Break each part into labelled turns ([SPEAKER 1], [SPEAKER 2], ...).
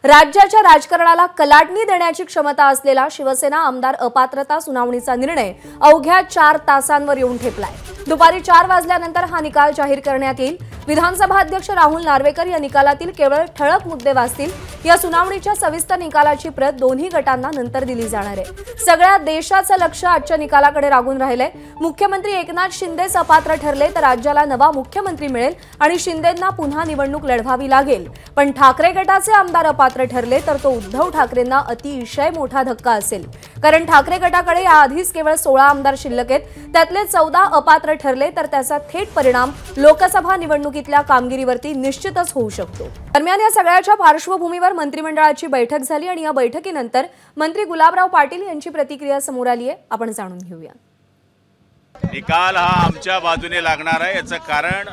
[SPEAKER 1] राज्याच्या राजकारणाला कलाडणी देण्याची क्षमता असलेला शिवसेना आमदार अपात्रता सुनावणीचा निर्णय अवघ्या 4 तासांवर येऊन ठेपलाय। दुपारी 4 वाजल्यानंतर हा निकाल जाहीर करण्यात येईल। विधानसभा अध्यक्ष राहुल नार्वेकर या निकालातील केवळ ठळक मुद्दे वाचतील। या सुनावणीच्या सविस्तर निकालाची प्रत दोन्ही गटांना नंतर दिली जाणार आहे। सगळ्या देशाचं लक्ष आजच्या निकालाकडे लागून राहिलंय। मुख्यमंत्री एकनाथ शिंदेच अपात्र ठरले तर राज्याला नवा मुख्यमंत्री मिळेल आणि शिंदेंना पुन्हा निवडणूक लढवावी लागेल। पण ठाकरे गटाचे आमदार अपात्र ठरले तर तो उद्धव ठाकरेंना अतिशय मोठा धक्का असेल। कारण ठाकरे गटाकडे याआधीच केवळ 16 आमदार शिल्लक आहेत, त्यातले 14 अपात्र ठरले तर त्याचा थेट परिणाम लोकसभा निवडणुकीतल्या कामगिरीवरती निश्चितच होऊ शकतो। दरम्यान या सगळ्याच्या पार्श्वभूमीवर मंत्रिमंडळाची बैठक झाली आणि या बैठकीनंतर मंत्री गुलाबराव पाटील यांची प्रतिक्रिया समोर आली आहे। आपण जाणून घेऊया।
[SPEAKER 2] निकाल हा आमच्या बाजूने लागणार आहे। याचं कारण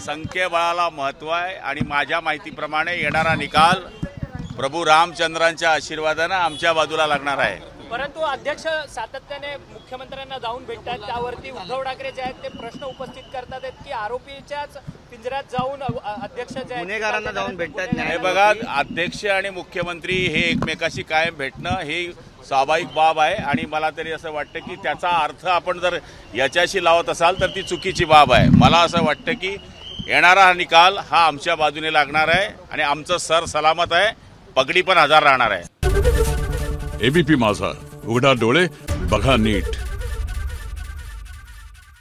[SPEAKER 2] संख्याबळाला महत्त्व आहे आणि माझ्या माहितीप्रमाणे येणारा निकाल प्रभू रामचंद्रांच्या आशीर्वादाने आमच्या बाजूला लागणार आहे।
[SPEAKER 3] परंतु अध्यक्ष सातत्याने मुख्यमंत्र्यांना जाऊन भेटतात, त्यावरती उद्धव ठाकरे जे आहेत ते प्रश्न उपस्थित करतात की आरोपीच्याच पिंजऱ्यात जाऊन अध्यक्ष जे
[SPEAKER 4] गुन्हेगारांना जाऊन भेटतात।
[SPEAKER 2] हे बघा, अध्यक्ष आणि मुख्यमंत्री हे एकमेकाशी कायम भेटणं हे स्वाभाविक बाब आहे आणि मला तरी असं वाटतं की त्याचा अर्थ आपण जर याच्याशी लावत असाल तर ती चुकीची बाब आहे। मला असं वाटतं की येणारा हा निकाल हा आमच्या बाजूने लागणार आहे आणि आमचं सर सलामत आहे, पगडी पण हजार राहणार आहे।
[SPEAKER 5] एबीपी माझा, उघडा डोळे बघा नीट।